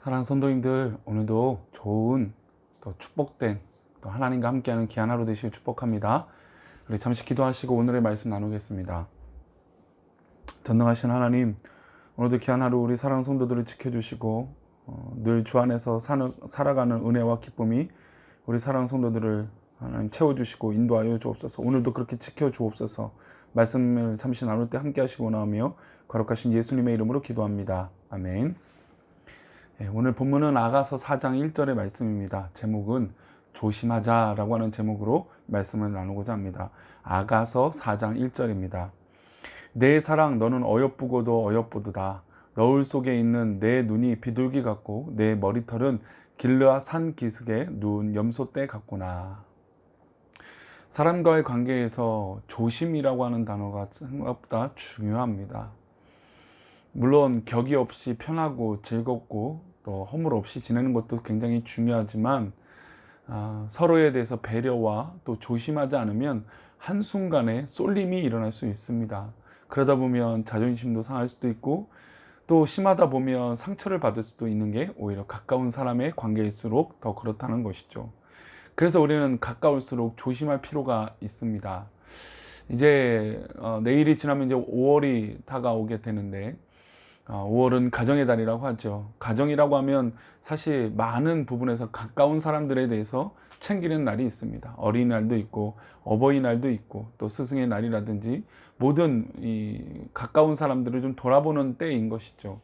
사랑하는 성도님들, 오늘도 좋은 또 축복된 또 하나님과 함께하는 귀한 하루 되시길 축복합니다. 우리 잠시 기도하시고 오늘의 말씀 나누겠습니다. 전능하신 하나님, 오늘도 귀한 하루 우리 사랑하는 성도들을 지켜주시고 늘 주 안에서 살아가는 은혜와 기쁨이 우리 사랑하는 성도들을 하나님 채워주시고 인도하여 주옵소서. 오늘도 그렇게 지켜주옵소서. 말씀을 잠시 나눌 때 함께 하시고 나오며 거룩하신 예수님의 이름으로 기도합니다. 아멘. 오늘 본문은 아가서 4장 1절의 말씀입니다. 제목은 조심하자라고 하는 제목으로 말씀을 나누고자 합니다. 아가서 4장 1절입니다. 내 사랑 너는 어여쁘고도 어여쁘도다. 너울 속에 있는 내 눈이 비둘기 같고 내 머리털은 길르앗 산 기슭에 누운 염소떼 같구나. 사람과의 관계에서 조심이라고 하는 단어가 생각보다 중요합니다. 물론 격이 없이 편하고 즐겁고 또 허물 없이 지내는 것도 굉장히 중요하지만 서로에 대해서 배려와 또 조심하지 않으면 한순간에 쏠림이 일어날 수 있습니다. 그러다 보면 자존심도 상할 수도 있고 또 심하다 보면 상처를 받을 수도 있는 게 오히려 가까운 사람의 관계일수록 더 그렇다는 것이죠. 그래서 우리는 가까울수록 조심할 필요가 있습니다. 이제 내일이 지나면 이제 5월이 다가오게 되는데 5월은 가정의 달이라고 하죠. 가정이라고 하면 사실 많은 부분에서 가까운 사람들에 대해서 챙기는 날이 있습니다. 어린이날도 있고 어버이날도 있고 또 스승의 날이라든지 모든 이 가까운 사람들을 좀 돌아보는 때인 것이죠.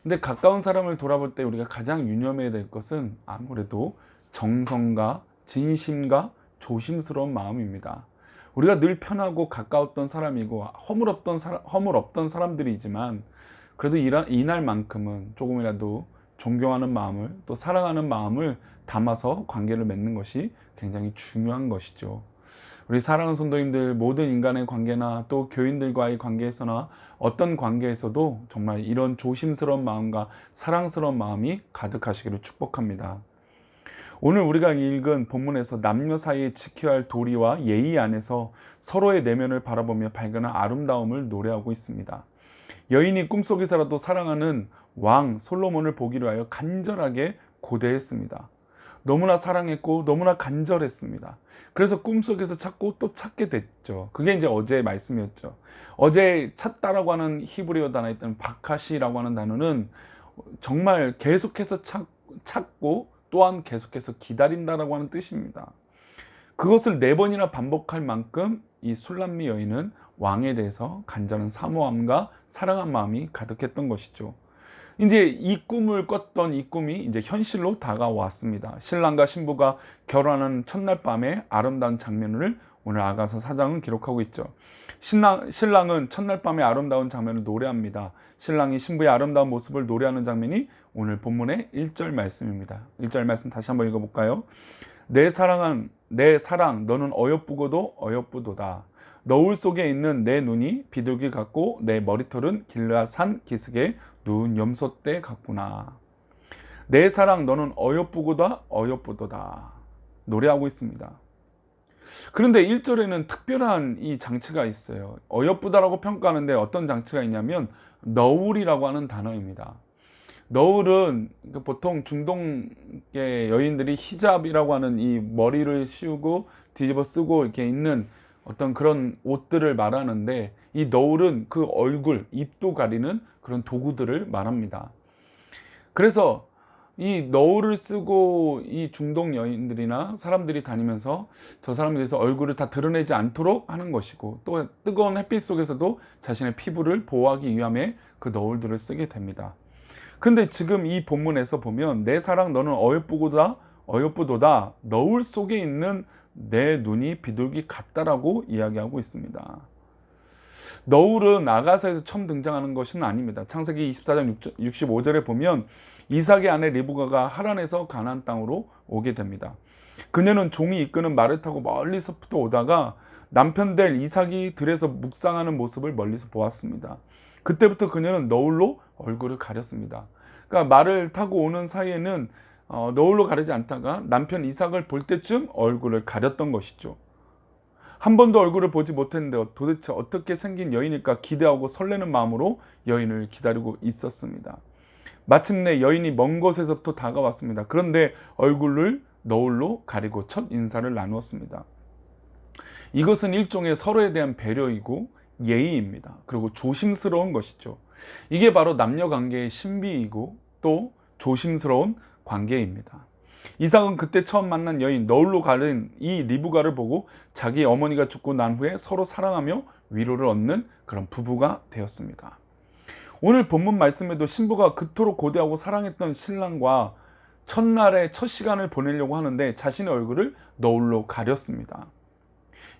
근데 가까운 사람을 돌아볼 때 우리가 가장 유념해야 될 것은 아무래도 정성과 진심과 조심스러운 마음입니다. 우리가 늘 편하고 가까웠던 사람이고 허물 없던 사람들이지만 그래도 이날만큼은 조금이라도 존경하는 마음을 또 사랑하는 마음을 담아서 관계를 맺는 것이 굉장히 중요한 것이죠. 우리 사랑하는 성도님들, 모든 인간의 관계나 또 교인들과의 관계에서나 어떤 관계에서도 정말 이런 조심스러운 마음과 사랑스러운 마음이 가득하시기를 축복합니다. 오늘 우리가 읽은 본문에서 남녀 사이에 지켜야 할 도리와 예의 안에서 서로의 내면을 바라보며 발견한 아름다움을 노래하고 있습니다. 여인이 꿈속에서라도 사랑하는 왕 솔로몬을 보기로 하여 간절하게 고대했습니다. 너무나 사랑했고 너무나 간절했습니다. 그래서 꿈속에서 찾고 또 찾게 됐죠. 그게 이제 어제의 말씀이었죠. 어제 찾다라고 하는 히브리어 단어에 있던 바카시라고 하는 단어는 정말 계속해서 찾고 또한 계속해서 기다린다라고 하는 뜻입니다. 그것을 4번이나 반복할 만큼 이 술람미 여인은 왕에 대해서 간절한 사모함과 사랑한 마음이 가득했던 것이죠. 이제 이 꿈을 꿨던 이 꿈이 이제 현실로 다가왔습니다. 신랑과 신부가 결혼하는 첫날 밤의 아름다운 장면을 오늘 아가서 4장은 기록하고 있죠. 신랑은 첫날 밤의 아름다운 장면을 노래합니다. 신랑이 신부의 아름다운 모습을 노래하는 장면이 오늘 본문의 1절 말씀입니다. 1절 말씀 다시 한번 읽어볼까요? 내 사랑 너는 어여쁘고도 어여쁘도다. 너울 속에 있는 내 눈이 비둘기 같고 내 머리털은 길르앗 산 기슭에 누운 염소떼 같구나. 내 사랑 너는 어여쁘고다 어여쁘도다 노래하고 있습니다. 그런데 1절에는 특별한 이 장치가 있어요. 어여쁘다라고 평가하는데 어떤 장치가 있냐면 너울이라고 하는 단어입니다. 너울은 보통 중동의 여인들이 히잡이라고 하는 이 머리를 씌우고 뒤집어 쓰고 이렇게 있는 어떤 그런 옷들을 말하는데 이 너울은 그 얼굴, 입도 가리는 그런 도구들을 말합니다. 그래서 이 너울을 쓰고 이 중동 여인들이나 사람들이 다니면서 저 사람에 대해서 얼굴을 다 드러내지 않도록 하는 것이고 또 뜨거운 햇빛 속에서도 자신의 피부를 보호하기 위함에 그 너울들을 쓰게 됩니다. 근데 지금 이 본문에서 보면 내 사랑 너는 어여쁘도다 너울 속에 있는 내 눈이 비둘기 같다라고 이야기하고 있습니다. 너울은 아가서에서 처음 등장하는 것은 아닙니다. 창세기 24장 65절에 보면 이삭의 아내 리브가가 하란에서 가나안 땅으로 오게 됩니다. 그녀는 종이 이끄는 말을 타고 멀리서부터 오다가 남편 될 이삭이 들에서 묵상하는 모습을 멀리서 보았습니다. 그때부터 그녀는 너울로 얼굴을 가렸습니다. 그러니까 말을 타고 오는 사이에는 너울로 가리지 않다가 남편 이삭을 볼 때쯤 얼굴을 가렸던 것이죠. 한 번도 얼굴을 보지 못했는데 도대체 어떻게 생긴 여인일까 기대하고 설레는 마음으로 여인을 기다리고 있었습니다. 마침내 여인이 먼 곳에서부터 다가왔습니다. 그런데 얼굴을 너울로 가리고 첫 인사를 나누었습니다. 이것은 일종의 서로에 대한 배려이고 예의입니다. 그리고 조심스러운 것이죠. 이게 바로 남녀 관계의 신비이고 또 조심스러운 관계입니다. 이삭은 그때 처음 만난 여인 너울로 가린 이 리브가를 보고 자기 어머니가 죽고 난 후에 서로 사랑하며 위로를 얻는 그런 부부가 되었습니다. 오늘 본문 말씀에도 신부가 그토록 고대하고 사랑했던 신랑과 첫날의 첫 시간을 보내려고 하는데 자신의 얼굴을 너울로 가렸습니다.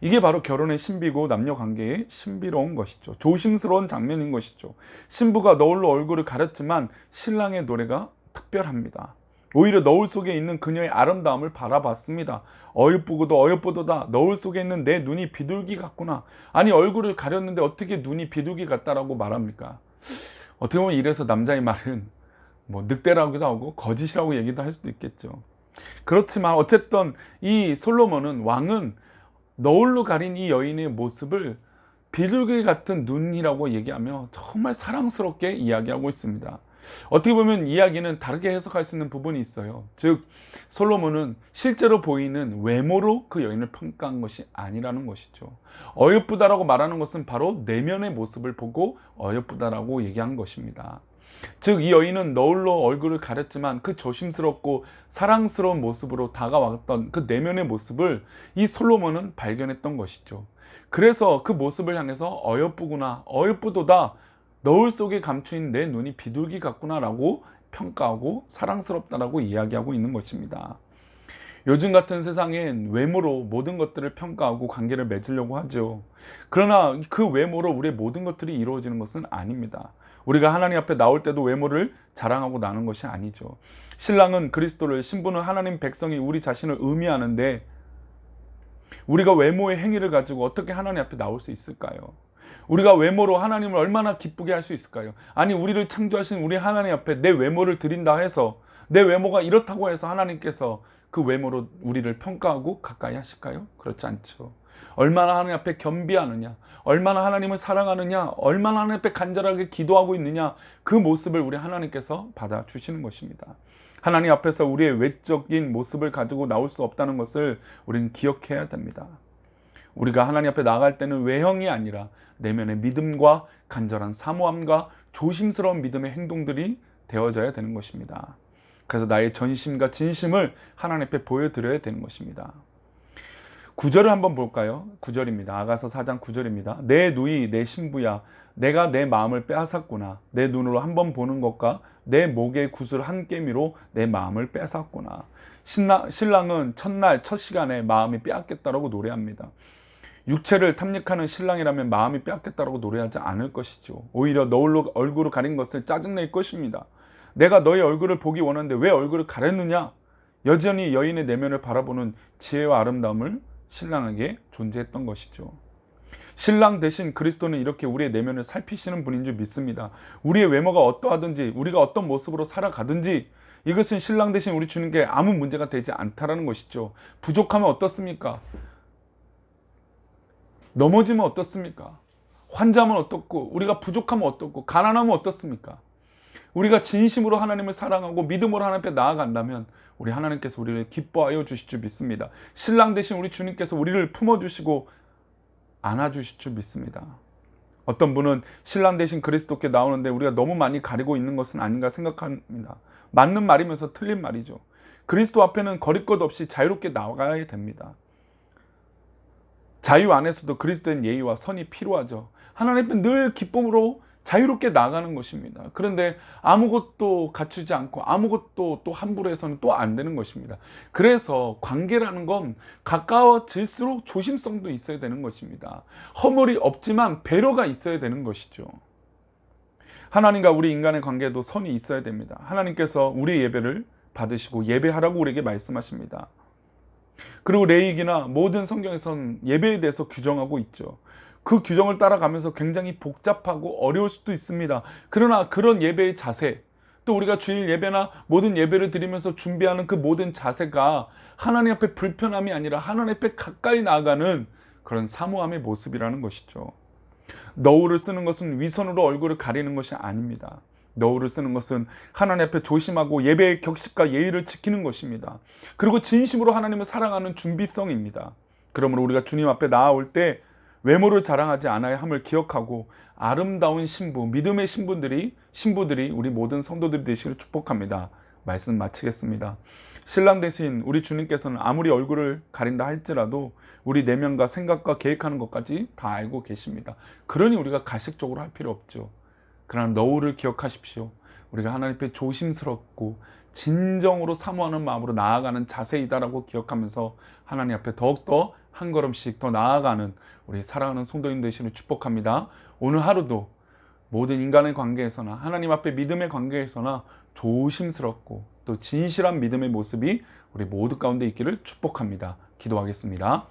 이게 바로 결혼의 신비고 남녀 관계의 신비로운 것이죠. 조심스러운 장면인 것이죠. 신부가 너울로 얼굴을 가렸지만 신랑의 노래가 특별합니다. 오히려 너울 속에 있는 그녀의 아름다움을 바라봤습니다. 어여쁘고도 어여쁘도다. 너울 속에 있는 내 눈이 비둘기 같구나. 아니 얼굴을 가렸는데 어떻게 눈이 비둘기 같다라고 말합니까? 어떻게 보면 이래서 남자의 말은 뭐 늑대라고도 하고 거짓이라고 얘기도 할 수도 있겠죠. 그렇지만 어쨌든 이 솔로몬은 왕은 너울로 가린 이 여인의 모습을 비둘기 같은 눈이라고 얘기하며 정말 사랑스럽게 이야기하고 있습니다. 어떻게 보면 이야기는 다르게 해석할 수 있는 부분이 있어요. 즉 솔로몬은 실제로 보이는 외모로 그 여인을 평가한 것이 아니라는 것이죠. 어여쁘다라고 말하는 것은 바로 내면의 모습을 보고 어여쁘다라고 얘기한 것입니다. 즉 이 여인은 너울로 얼굴을 가렸지만 그 조심스럽고 사랑스러운 모습으로 다가왔던 그 내면의 모습을 이 솔로몬은 발견했던 것이죠. 그래서 그 모습을 향해서 어여쁘구나, 어여쁘도다, 너울 속에 감추인 내 눈이 비둘기 같구나 라고 평가하고 사랑스럽다라고 이야기하고 있는 것입니다. 요즘 같은 세상엔 외모로 모든 것들을 평가하고 관계를 맺으려고 하죠. 그러나 그 외모로 우리의 모든 것들이 이루어지는 것은 아닙니다. 우리가 하나님 앞에 나올 때도 외모를 자랑하고 나는 것이 아니죠. 신랑은 그리스도를, 신부는 하나님 백성이 우리 자신을 의미하는데 우리가 외모의 행위를 가지고 어떻게 하나님 앞에 나올 수 있을까요? 우리가 외모로 하나님을 얼마나 기쁘게 할 수 있을까요? 아니 우리를 창조하신 우리 하나님 앞에 내 외모를 드린다 해서, 내 외모가 이렇다고 해서 하나님께서 그 외모로 우리를 평가하고 가까이 하실까요? 그렇지 않죠. 얼마나 하나님 앞에 겸비하느냐, 얼마나 하나님을 사랑하느냐, 얼마나 하나님 앞에 간절하게 기도하고 있느냐, 그 모습을 우리 하나님께서 받아주시는 것입니다. 하나님 앞에서 우리의 외적인 모습을 가지고 나올 수 없다는 것을 우리는 기억해야 됩니다. 우리가 하나님 앞에 나갈 때는 외형이 아니라 내면의 믿음과 간절한 사모함과 조심스러운 믿음의 행동들이 되어져야 되는 것입니다. 그래서 나의 전심과 진심을 하나님 앞에 보여드려야 되는 것입니다. 9절을 한번 볼까요? 9절입니다. 아가서 4장 9절입니다. 내 누이 내 신부야, 내가 내 마음을 빼앗았구나. 내 눈으로 한번 보는 것과 내 목의 구슬 한 깨미로 내 마음을 빼앗았구나. 신랑은 첫날 첫 시간에 마음이 빼앗겼다라고 노래합니다. 육체를 탐닉하는 신랑이라면 마음이 빼앗겼다라고 노래하지 않을 것이죠. 오히려 너울로 얼굴을 가린 것을 짜증낼 것입니다. 내가 너의 얼굴을 보기 원하는데 왜 얼굴을 가렸느냐? 여전히 여인의 내면을 바라보는 지혜와 아름다움을 신랑에게 존재했던 것이죠. 신랑 대신 그리스도는 이렇게 우리의 내면을 살피시는 분인 줄 믿습니다. 우리의 외모가 어떠하든지, 우리가 어떤 모습으로 살아가든지 이것은 신랑 대신 우리 주님께 아무 문제가 되지 않다라는 것이죠. 부족하면 어떻습니까? 넘어지면 어떻습니까? 환자면 어떻고, 우리가 부족하면 어떻고, 가난하면 어떻습니까? 우리가 진심으로 하나님을 사랑하고 믿음으로 하나님 앞에 나아간다면 우리 하나님께서 우리를 기뻐하여 주실 줄 믿습니다. 신랑 대신 우리 주님께서 우리를 품어주시고 안아주실 줄 믿습니다. 어떤 분은 신랑 대신 그리스도께 나오는데 우리가 너무 많이 가리고 있는 것은 아닌가 생각합니다. 맞는 말이면서 틀린 말이죠. 그리스도 앞에는 거릴 것 없이 자유롭게 나가야 됩니다. 자유 안에서도 그리스도의 예의와 선이 필요하죠. 하나님 앞에 늘 기쁨으로 자유롭게 나가는 것입니다. 그런데 아무것도 갖추지 않고 아무것도 또 함부로 해서는 또 안 되는 것입니다. 그래서 관계라는 건 가까워질수록 조심성도 있어야 되는 것입니다. 허물이 없지만 배려가 있어야 되는 것이죠. 하나님과 우리 인간의 관계에도 선이 있어야 됩니다. 하나님께서 우리 예배를 받으시고 예배하라고 우리에게 말씀하십니다. 그리고 레위기나 모든 성경에서는 예배에 대해서 규정하고 있죠. 그 규정을 따라가면서 굉장히 복잡하고 어려울 수도 있습니다. 그러나 그런 예배의 자세, 또 우리가 주일 예배나 모든 예배를 드리면서 준비하는 그 모든 자세가 하나님 앞에 불편함이 아니라 하나님 앞에 가까이 나아가는 그런 사모함의 모습이라는 것이죠. 너울을 쓰는 것은 위선으로 얼굴을 가리는 것이 아닙니다. 너울을 쓰는 것은 하나님 앞에 조심하고 예배의 격식과 예의를 지키는 것입니다. 그리고 진심으로 하나님을 사랑하는 준비성입니다. 그러므로 우리가 주님 앞에 나아올 때 외모를 자랑하지 않아야 함을 기억하고 아름다운 신부, 믿음의 신부들이 우리 모든 성도들이 되시기를 축복합니다. 말씀 마치겠습니다. 신랑 대신 우리 주님께서는 아무리 얼굴을 가린다 할지라도 우리 내면과 생각과 계획하는 것까지 다 알고 계십니다. 그러니 우리가 가식적으로 할 필요 없죠. 그러나 너울을 기억하십시오. 우리가 하나님 앞에 조심스럽고 진정으로 사모하는 마음으로 나아가는 자세이다라고 기억하면서 하나님 앞에 더욱더 한 걸음씩 더 나아가는 우리 사랑하는 성도님 되시기를 축복합니다. 오늘 하루도 모든 인간의 관계에서나 하나님 앞에 믿음의 관계에서나 조심스럽고 또 진실한 믿음의 모습이 우리 모두 가운데 있기를 축복합니다. 기도하겠습니다.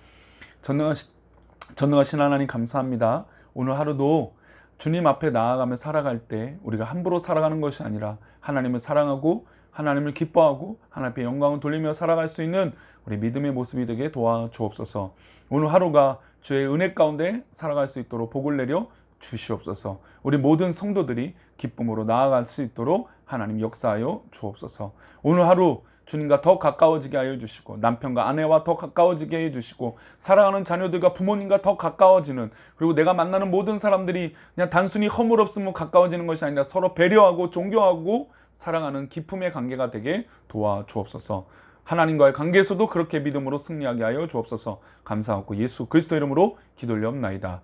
전능하신 하나님 감사합니다. 오늘 하루도 주님 앞에 나아가며 살아갈 때 우리가 함부로 살아가는 것이 아니라 하나님을 사랑하고 하나님을 기뻐하고 하나님 앞에 영광을 돌리며 살아갈 수 있는 우리 믿음의 모습이 되게 도와주옵소서. 오늘 하루가 주의 은혜 가운데 살아갈 수 있도록 복을 내려 주시옵소서. 우리 모든 성도들이 기쁨으로 나아갈 수 있도록 하나님 역사하여 주옵소서. 오늘 하루 주님과 더 가까워지게 하여 주시고 남편과 아내와 더 가까워지게 해 주시고 사랑하는 자녀들과 부모님과 더 가까워지는, 그리고 내가 만나는 모든 사람들이 그냥 단순히 허물없으면 가까워지는 것이 아니라 서로 배려하고 존경하고 사랑하는 기쁨의 관계가 되게 도와주옵소서. 하나님과의 관계에서도 그렇게 믿음으로 승리하게 하여 주옵소서. 감사하고 예수 그리스도 이름으로 기도 올리옵나이다.